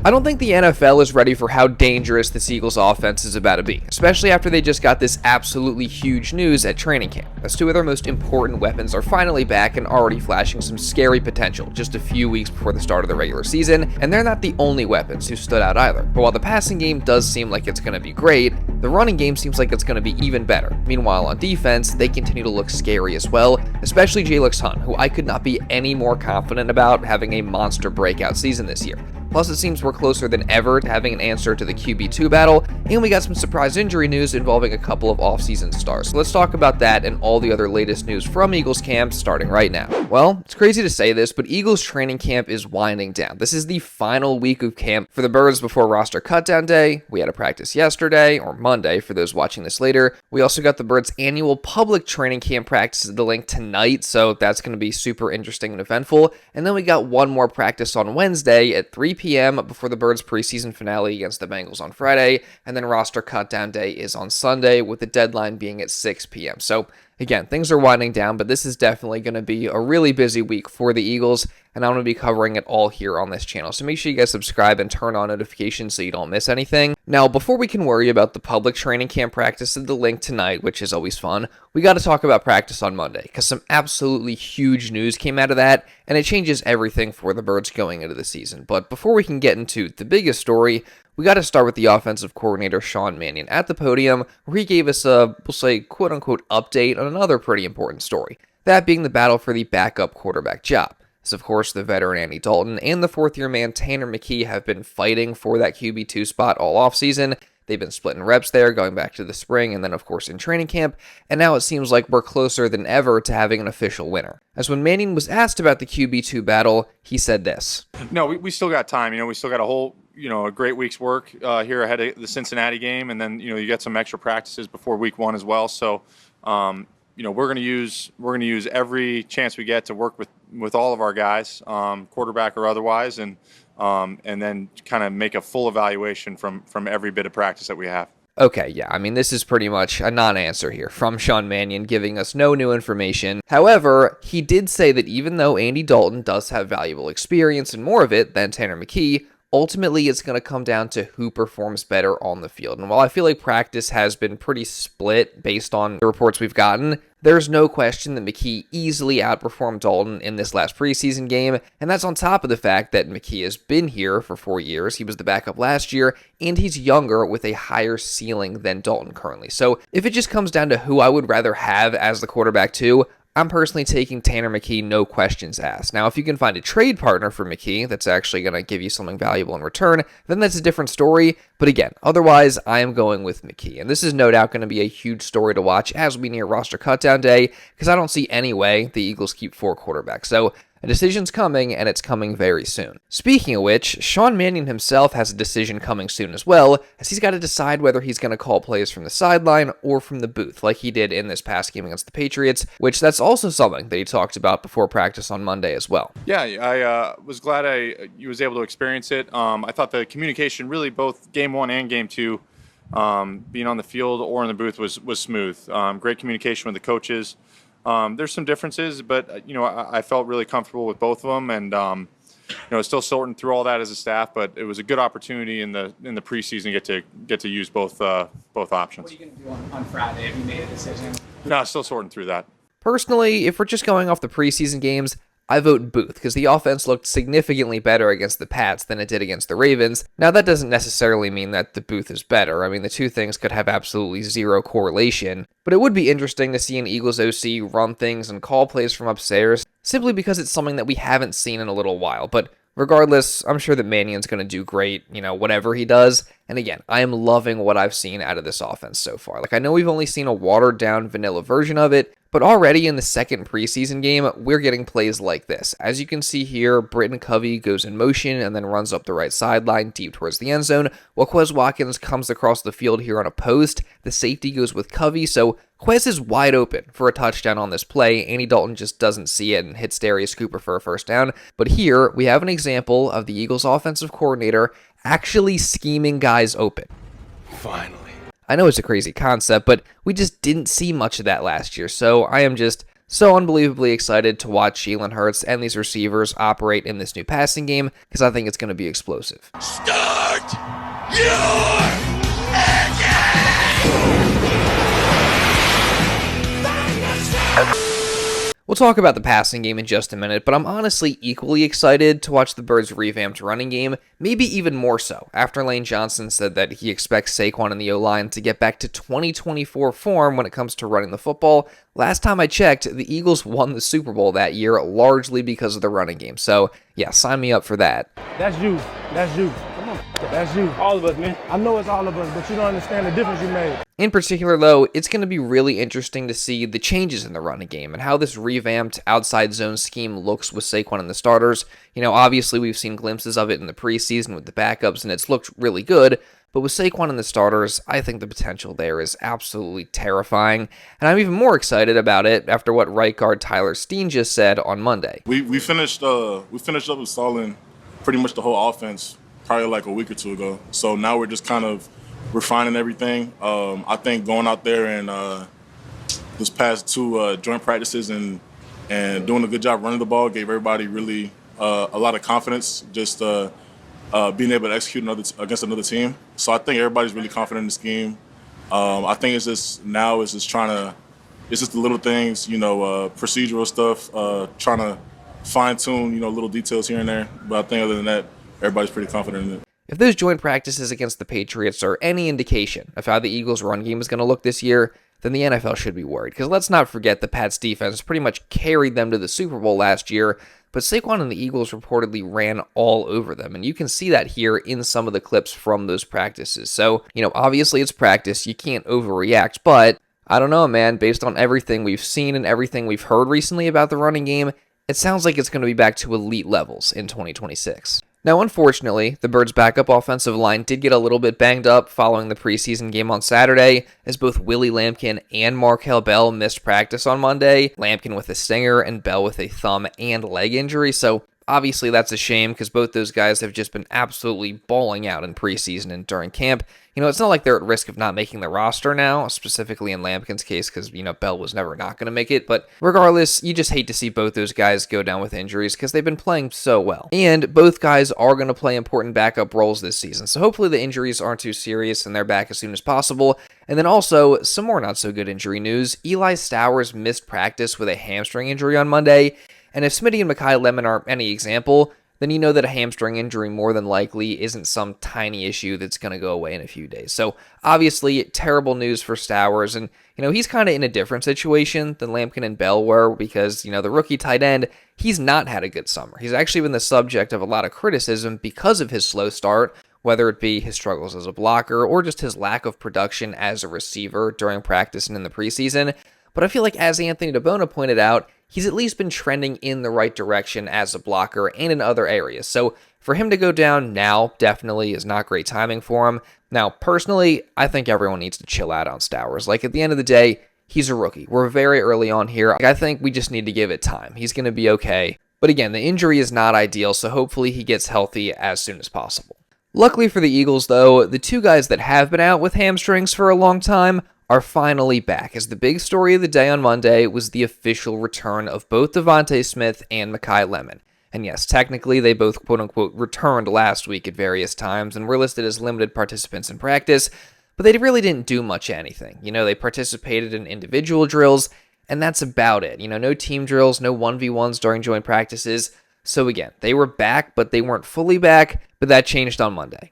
I don't think the NFL is ready for how dangerous this Eagles offense is about to be, especially after they just got this absolutely huge news at training camp, as two of their most important weapons are finally back and already flashing some scary potential just a few weeks before the start of the regular season, and they're not the only weapons who stood out either. But while the passing game does seem like it's going to be great, the running game seems like it's going to be even better. Meanwhile, on defense, they continue to look scary as well, especially Jalyx Hunt, who I could not be any more confident about having a monster breakout season this year. Plus, it seems we're closer than ever to having an answer to the QB2 battle, and we got some surprise injury news involving a couple of offseason stars. So let's talk about that and all the other latest news from Eagles camp starting right now. Well, it's crazy to say this, but Eagles training camp is winding down. This is the final week of camp for the Birds before roster cutdown day. We had a practice yesterday, or Monday for those watching this later. We also got the Birds' annual public training camp practice at the link tonight, so that's going to be super interesting and eventful. And then we got one more practice on Wednesday at 3 p.m. before the Birds' preseason finale against the Bengals on Friday, and then roster cutdown day is on Sunday, with the deadline being at 6 p.m. So again, things are winding down, but this is definitely going to be a really busy week for the Eagles, and I'm going to be covering it all here on this channel. So make sure you guys subscribe and turn on notifications so you don't miss anything. Now, before we can worry about the public training camp practice at the link tonight, which is always fun, we got to talk about practice on Monday, because some absolutely huge news came out of that, and it changes everything for the Birds going into the season. But before we can get into the biggest story, we got to start with the offensive coordinator, Sean Mannion, at the podium, where he gave us a, we'll say, quote-unquote update on another pretty important story, that being the battle for the backup quarterback job. As of course, the veteran Andy Dalton and the fourth-year man Tanner McKee have been fighting for that QB2 spot all offseason. They've been splitting reps there, going back to the spring, and then of course in training camp, and now it seems like we're closer than ever to having an official winner. As when Mannion was asked about the QB2 battle, he said this. No, we still got time. We still got a whole, a great week's work here ahead of the Cincinnati game, and then, you get some extra practices before week one as well. So, we're going to use every chance we get to work with all of our guys, quarterback or otherwise, and then kind of make a full evaluation from every bit of practice that we have. Okay, yeah, this is pretty much a non-answer here from Sean Mannion, giving us no new information. However, he did say that even though Andy Dalton does have valuable experience and more of it than Tanner McKee, ultimately it's going to come down to who performs better on the field. And while I feel like practice has been pretty split based on the reports we've gotten, there's no question that McKee easily outperformed Dalton in this last preseason game, and that's on top of the fact that McKee has been here for 4 years, he was the backup last year, and he's younger with a higher ceiling than Dalton currently. So if it just comes down to who I would rather have as the quarterback too, I'm personally taking Tanner McKee, no questions asked. Now, if you can find a trade partner for McKee that's actually going to give you something valuable in return, then that's a different story. But again, otherwise, I am going with McKee. And this is no doubt going to be a huge story to watch as we near roster cutdown day, because I don't see any way the Eagles keep 4 quarterbacks. So a decision's coming, and it's coming very soon. Speaking of which, Sean Mannion himself has a decision coming soon as well, as he's got to decide whether he's going to call plays from the sideline or from the booth, like he did in this past game against the Patriots, which that's also something that he talked about before practice on Monday as well. Yeah, I was glad I was able to experience it. I thought the communication really, both game 1 and game 2, being on the field or in the booth was smooth. Great communication with the coaches. There's some differences, but I felt really comfortable with both of them, and still sorting through all that as a staff. But it was a good opportunity in the preseason to get to use both options. What are you going to do on Friday? Have you made a decision? No, still sorting through that. Personally, if we're just going off the preseason games, I vote booth, because the offense looked significantly better against the Pats than it did against the Ravens. Now, that doesn't necessarily mean that the booth is better. The two things could have absolutely zero correlation, but it would be interesting to see an Eagles OC run things and call plays from upstairs, simply because it's something that we haven't seen in a little while. But regardless, I'm sure that Mannion's going to do great, whatever he does. And again, I am loving what I've seen out of this offense so far. I know we've only seen a watered-down vanilla version of it, but already in the second preseason game, we're getting plays like this. As you can see here, Britton Covey goes in motion and then runs up the right sideline deep towards the end zone, while Quez Watkins comes across the field here on a post. The safety goes with Covey, so Quez is wide open for a touchdown on this play. Andy Dalton just doesn't see it and hits Darius Cooper for a first down. But here, we have an example of the Eagles offensive coordinator actually scheming guys open. Finally. I know it's a crazy concept, but we just didn't see much of that last year, so I am just So unbelievably excited to watch Jalen Hurts and these receivers operate in this new passing game because I think it's going to be explosive. Start your engine! We'll talk about the passing game in just a minute, but I'm honestly equally excited to watch the Birds' revamped running game, maybe even more so, after Lane Johnson said that he expects Saquon and the O-line to get back to 2024 form when it comes to running the football. Last time I checked, the Eagles won the Super Bowl that year largely because of the running game, so yeah, sign me up for that. That's you. That's you. Come on. That's you. All of us, man. I know it's all of us, but you don't understand the difference you made. In particular, though, it's going to be really interesting to see the changes in the running game and how this revamped outside zone scheme looks with Saquon and the starters. You know, obviously we've seen glimpses of it in the preseason with the backups, and it's looked really good. But with Saquon and the starters, I think the potential there is absolutely terrifying. And I'm even more excited about it after what right guard Tyler Steen just said on Monday. We finished up installing pretty much the whole offense probably like a week or two ago. So now we're just kind of refining everything. I think going out there and this past two joint practices and doing a good job running the ball gave everybody really a lot of confidence, just being able to execute against another team. So I think everybody's really confident in the scheme. I think it's just the little things, procedural stuff, trying to fine tune, little details here and there. But I think other than that, everybody's pretty confident in it. If those joint practices against the Patriots are any indication of how the Eagles' run game is going to look this year, then the NFL should be worried. Because let's not forget the Pats defense pretty much carried them to the Super Bowl last year, but Saquon and the Eagles reportedly ran all over them. And you can see that here in some of the clips from those practices. So, obviously it's practice. You can't overreact, but I don't know, man. Based on everything we've seen and everything we've heard recently about the running game, it sounds like it's going to be back to elite levels in 2026. Now, unfortunately, the Birds' backup offensive line did get a little bit banged up following the preseason game on Saturday, as both Willie Lampkin and Markel Bell missed practice on Monday, Lampkin with a stinger and Bell with a thumb and leg injury, so obviously that's a shame because both those guys have just been absolutely balling out in preseason and during camp. It's not like they're at risk of not making the roster now, specifically in Lampkin's case because, Bell was never not going to make it. But regardless, you just hate to see both those guys go down with injuries because they've been playing so well. And both guys are going to play important backup roles this season. So hopefully the injuries aren't too serious and they're back as soon as possible. And then also, some more not so good injury news. Eli Stowers missed practice with a hamstring injury on Monday. And if Smitty and Makai Lemon are any example, then you know that a hamstring injury more than likely isn't some tiny issue that's going to go away in a few days. So obviously, terrible news for Stowers. And, he's kind of in a different situation than Lampkin and Bell were because, the rookie tight end, he's not had a good summer. He's actually been the subject of a lot of criticism because of his slow start, whether it be his struggles as a blocker or just his lack of production as a receiver during practice and in the preseason. But I feel like, as Anthony DeBona pointed out, he's at least been trending in the right direction as a blocker and in other areas. So for him to go down now definitely is not great timing for him. Now, personally, I think everyone needs to chill out on Stowers. Like, at the end of the day, he's a rookie. We're very early on here. I think we just need to give it time. He's going to be okay. But again, the injury is not ideal, so hopefully he gets healthy as soon as possible. Luckily for the Eagles, though, the two guys that have been out with hamstrings for a long time are finally back, as the big story of the day on Monday was the official return of both DeVonta Smith and Makai Lemon. And yes, technically they both quote-unquote returned last week at various times and were listed as limited participants in practice, but they really didn't do much anything. They participated in individual drills, and that's about it. No team drills, no 1v1s during joint practices. So again, they were back, but they weren't fully back, but that changed on Monday.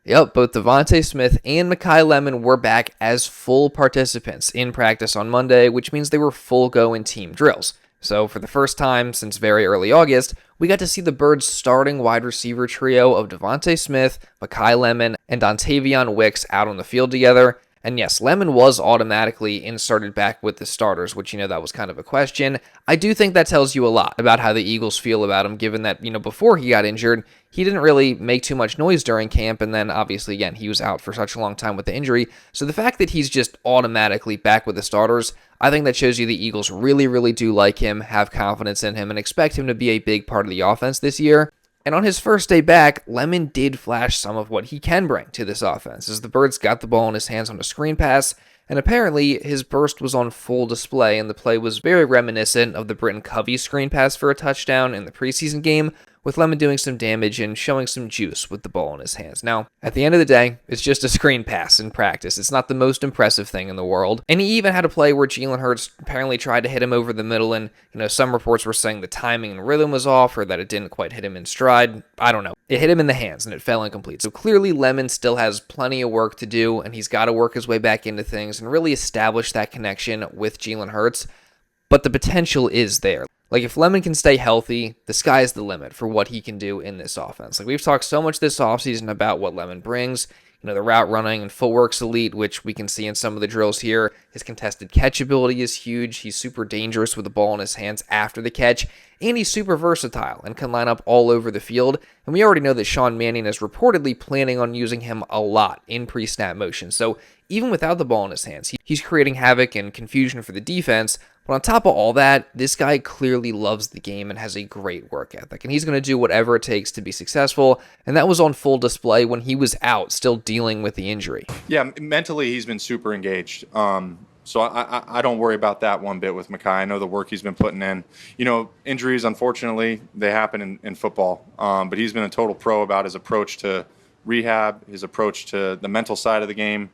Yep, both DeVonta Smith and Makai Lemon were back as full participants in practice on Monday, which means they were full go in team drills. So for the first time since very early August, we got to see the Birds' starting wide receiver trio of DeVonta Smith, Makai Lemon, and Dontavion Wicks out on the field together. And yes, Lemon was automatically inserted back with the starters, which, that was kind of a question. I do think that tells you a lot about how the Eagles feel about him, given that, before he got injured, he didn't really make too much noise during camp, and then obviously, again, he was out for such a long time with the injury. So the fact that he's just automatically back with the starters, I think that shows you the Eagles really, really do like him, have confidence in him, and expect him to be a big part of the offense this year. And on his first day back, Lemon did flash some of what he can bring to this offense, as the Birds got the ball in his hands on a screen pass, and apparently his burst was on full display, and the play was very reminiscent of the Britton Covey screen pass for a touchdown in the preseason game, with Lemon doing some damage and showing some juice with the ball in his hands. Now, at the end of the day, it's just a screen pass in practice. It's not the most impressive thing in the world. And he even had a play where Jalen Hurts apparently tried to hit him over the middle, and some reports were saying the timing and rhythm was off, or that it didn't quite hit him in stride. I don't know. It hit him in the hands, and it fell incomplete. So clearly Lemon still has plenty of work to do, and he's got to work his way back into things and really establish that connection with Jalen Hurts. But the potential is there. Like, if Lemon can stay healthy, the sky's the limit for what he can do in this offense. Like, we've talked so much this offseason about what Lemon brings. The route running and footwork's elite, which we can see in some of the drills here. His contested catch ability is huge. He's super dangerous with the ball in his hands after the catch. And he's super versatile and can line up all over the field. And we already know that Sean Mannion is reportedly planning on using him a lot in pre-snap motion. So even without the ball in his hands, he's creating havoc and confusion for the defense. But on top of all that, this guy clearly loves the game and has a great work ethic. And he's going to do whatever it takes to be successful. And that was on full display when he was out, still dealing with the injury. Yeah, mentally he's been super engaged. So I don't worry about that one bit with Makai. I know the work he's been putting in. Injuries, unfortunately, they happen in football. But he's been a total pro about his approach to rehab, his approach to the mental side of the game.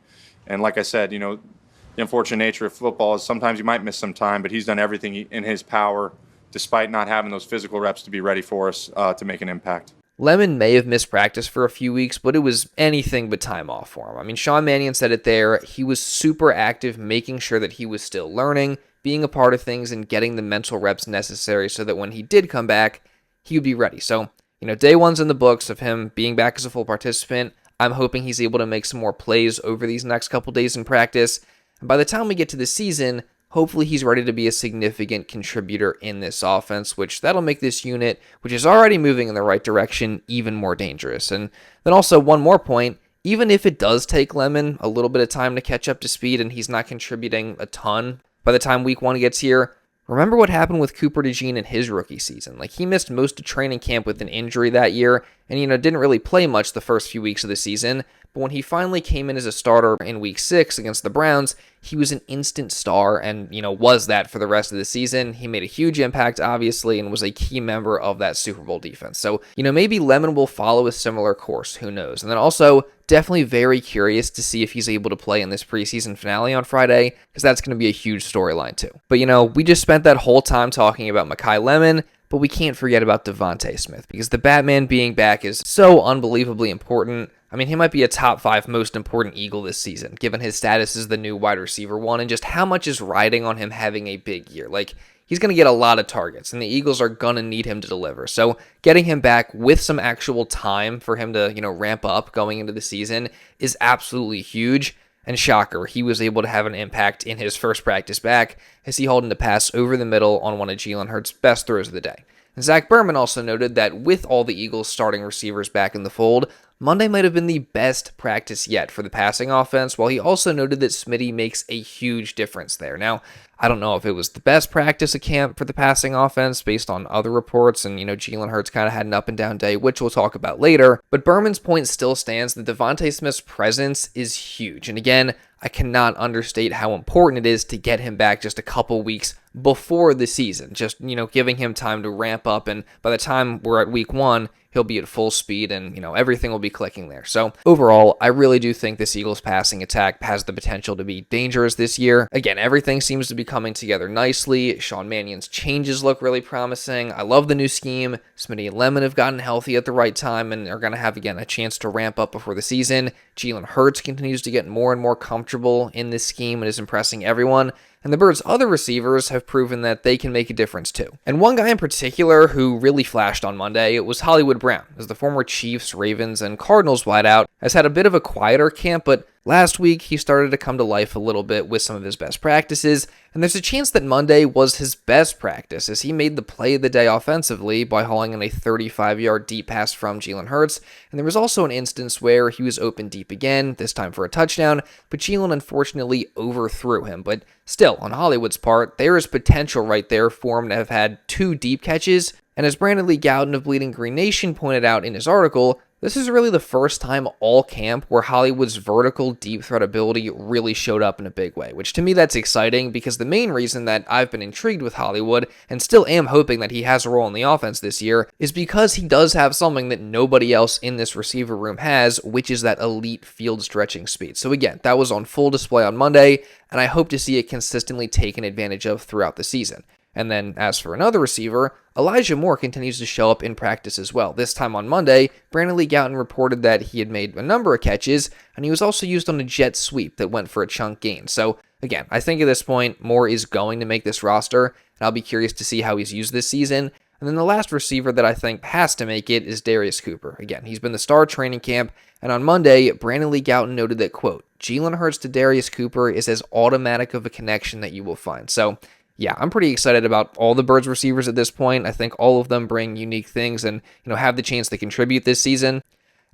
And like I said, the unfortunate nature of football is sometimes you might miss some time, but he's done everything in his power, despite not having those physical reps, to be ready for us to make an impact. Lemon may have missed practice for a few weeks, but it was anything but time off for him. I mean, Sean Mannion said it there. He was super active, making sure that he was still learning, being a part of things, and getting the mental reps necessary so that when he did come back, he would be ready. So, day one's in the books of him being back as a full participant. I'm hoping he's able to make some more plays over these next couple days in practice. And by the time we get to the season, hopefully he's ready to be a significant contributor in this offense, which that'll make this unit, which is already moving in the right direction, even more dangerous. And then also one more point, even if it does take Lemon a little bit of time to catch up to speed and he's not contributing a ton by the time week one gets here, remember what happened with Cooper DeJean in his rookie season. Like, he missed most of training camp with an injury that year and, didn't really play much the first few weeks of the season. But when he finally came in as a starter in week 6 against the Browns, he was an instant star and, was that for the rest of the season. He made a huge impact, obviously, and was a key member of that Super Bowl defense. So, maybe Lemon will follow a similar course. Who knows? And then also, definitely very curious to see if he's able to play in this preseason finale on Friday, because that's going to be a huge storyline too. But, we just spent that whole time talking about Makai Lemon, but we can't forget about DeVonta Smith, because the Batman being back is so unbelievably important. I mean, he might be a top 5 most important Eagle this season, given his status as the new wide receiver one, and just how much is riding on him having a big year. Like, he's going to get a lot of targets, and the Eagles are going to need him to deliver. So getting him back with some actual time for him to, ramp up going into the season is absolutely huge. And shocker, he was able to have an impact in his first practice back as he hauled in a pass over the middle on one of Jalen Hurts' best throws of the day. And Zach Berman also noted that with all the Eagles' starting receivers back in the fold, Monday might have been the best practice yet for the passing offense, while he also noted that Smitty makes a huge difference there. Now, I don't know if it was the best practice at camp for the passing offense based on other reports, and, Jalen Hurts kind of had an up and down day, which we'll talk about later, but Berman's point still stands that DeVonta Smith's presence is huge. And again, I cannot understate how important it is to get him back just a couple weeks before the season, just, giving him time to ramp up, and by the time we're at week 1, he'll be at full speed and, everything will be clicking there. So overall, I really do think this Eagles passing attack has the potential to be dangerous this year. Again, everything seems to be coming together nicely. Sean Mannion's changes look really promising. I love the new scheme. Smitty and Lemon have gotten healthy at the right time and are going to have, again, a chance to ramp up before the season. Jalen Hurts continues to get more and more comfortable in this scheme and is impressing everyone. And the Birds' other receivers have proven that they can make a difference too. And one guy in particular who really flashed on Monday was Hollywood Brown, as the former Chiefs, Ravens, and Cardinals wideout has had a bit of a quieter camp, but last week he started to come to life a little bit with some of his best practices, and there's a chance that Monday was his best practice as he made the play of the day offensively by hauling in a 35-yard deep pass from Jalen Hurts, and there was also an instance where he was open deep again, this time for a touchdown, but Jalen unfortunately overthrew him. But still, on Hollywood's part, there is potential right there for him to have had 2 deep catches. And as Brandon Lee Gowden of Bleeding Green Nation pointed out in his article, This is really the first time all camp where Hollywood's vertical deep threat ability really showed up in a big way, which to me that's exciting because the main reason that I've been intrigued with Hollywood and still am hoping that he has a role in the offense this year is because he does have something that nobody else in this receiver room has, which is that elite field stretching speed. So again, that was on full display on Monday, and I hope to see it consistently taken advantage of throughout the season. And then as for another receiver, Elijah Moore continues to show up in practice as well. This time on Monday, Brandon Lee Gowton reported that he had made a number of catches, and he was also used on a jet sweep that went for a chunk gain. So again, I think at this point, Moore is going to make this roster, and I'll be curious to see how he's used this season. And then the last receiver that I think has to make it is Darius Cooper. Again, he's been the star of training camp, and on Monday, Brandon Lee Gowton noted that, quote, Jalen Hurts to Darius Cooper is as automatic of a connection that you will find. So yeah, I'm pretty excited about all the Birds receivers at this point. I think all of them bring unique things and, have the chance to contribute this season.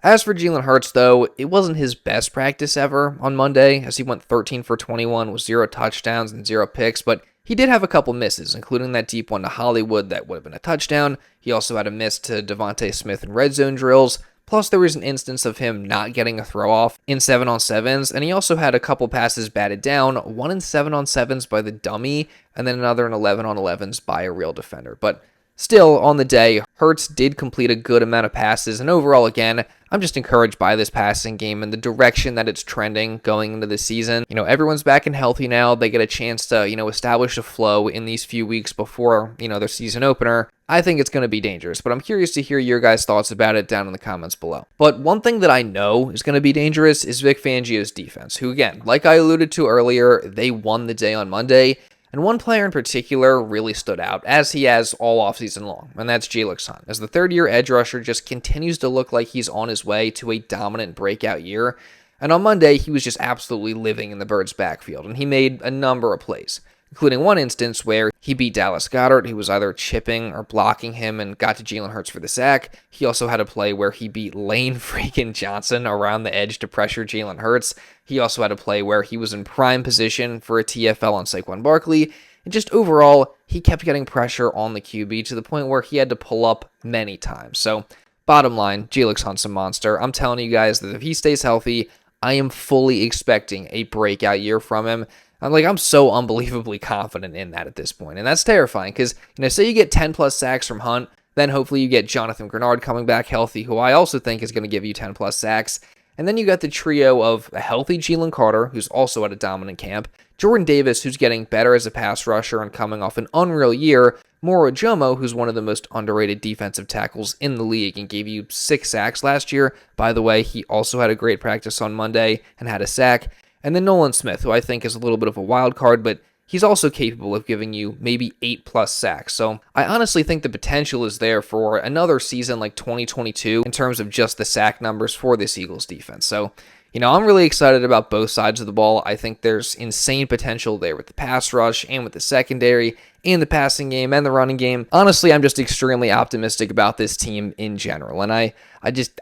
As for Jalen Hurts, though, it wasn't his best practice ever on Monday, as he went 13 for 21 with 0 touchdowns and 0 picks, but he did have a couple misses, including that deep one to Hollywood that would have been a touchdown. He also had a miss to DeVonta Smith in red zone drills. Plus, there was an instance of him not getting a throw-off in 7-on-7s, and he also had a couple passes batted down, one in 7-on-7s by the dummy, and then another in 11-on-11s by a real defender. But still, on the day, Hurts did complete a good amount of passes, and overall, again, I'm just encouraged by this passing game and the direction that it's trending going into the season. Everyone's back and healthy now. They get a chance to, establish a flow in these few weeks before, their season opener. I think it's going to be dangerous, but I'm curious to hear your guys' thoughts about it down in the comments below. But one thing that I know is going to be dangerous is Vic Fangio's defense, who, again, like I alluded to earlier, they won the day on Monday. And one player in particular really stood out, as he has all offseason long, and that's Jalyx Hunt, as the third-year edge rusher just continues to look like he's on his way to a dominant breakout year. And on Monday, he was just absolutely living in the Birds' backfield, and he made a number of plays, including one instance where he beat Dallas Goedert, who was either chipping or blocking him and got to Jalen Hurts for the sack. He also had a play where he beat Lane freaking Johnson around the edge to pressure Jalen Hurts. He also had a play where he was in prime position for a TFL on Saquon Barkley. And just overall, he kept getting pressure on the QB to the point where he had to pull up many times. So, bottom line, Jalyx Hunt's a monster. I'm telling you guys that if he stays healthy, I am fully expecting a breakout year from him. I'm so unbelievably confident in that at this point. And that's terrifying because, say you get 10 plus sacks from Hunt, then hopefully you get Jonathan Grenard coming back healthy, who I also think is going to give you 10 plus sacks. And then you got the trio of a healthy Jalen Carter, who's also at a dominant camp, Jordan Davis, who's getting better as a pass rusher and coming off an unreal year, Moro Ojomo, who's one of the most underrated defensive tackles in the league and gave you 6 sacks last year. By the way, he also had a great practice on Monday and had a sack. And then Nolan Smith, who I think is a little bit of a wild card, but he's also capable of giving you maybe 8 plus sacks. So I honestly think the potential is there for another season like 2022 in terms of just the sack numbers for this Eagles defense. So, I'm really excited about both sides of the ball. I think there's insane potential there with the pass rush and with the secondary and the passing game and the running game. Honestly, I'm just extremely optimistic about this team in general. And I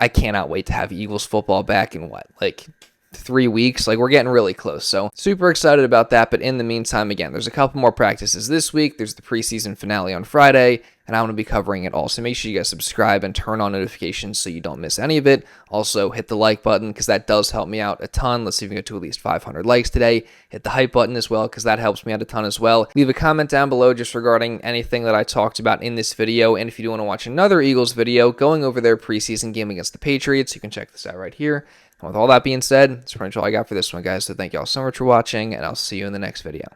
cannot wait to have Eagles football back in 3 weeks. We're getting really close. So super excited about that. But in the meantime, again, there's a couple more practices this week. There's the preseason finale on Friday, and I'm going to be covering it all. So make sure you guys subscribe and turn on notifications so you don't miss any of it. Also, hit the like button because that does help me out a ton. Let's see if we can get to at least 500 likes today. Hit the hype button as well because that helps me out a ton as well. Leave a comment down below just regarding anything that I talked about in this video. And if you do want to watch another Eagles video going over their preseason game against the Patriots, you can check this out right here. And with all that being said, that's pretty much all I got for this one, guys. So thank you all so much for watching, and I'll see you in the next video.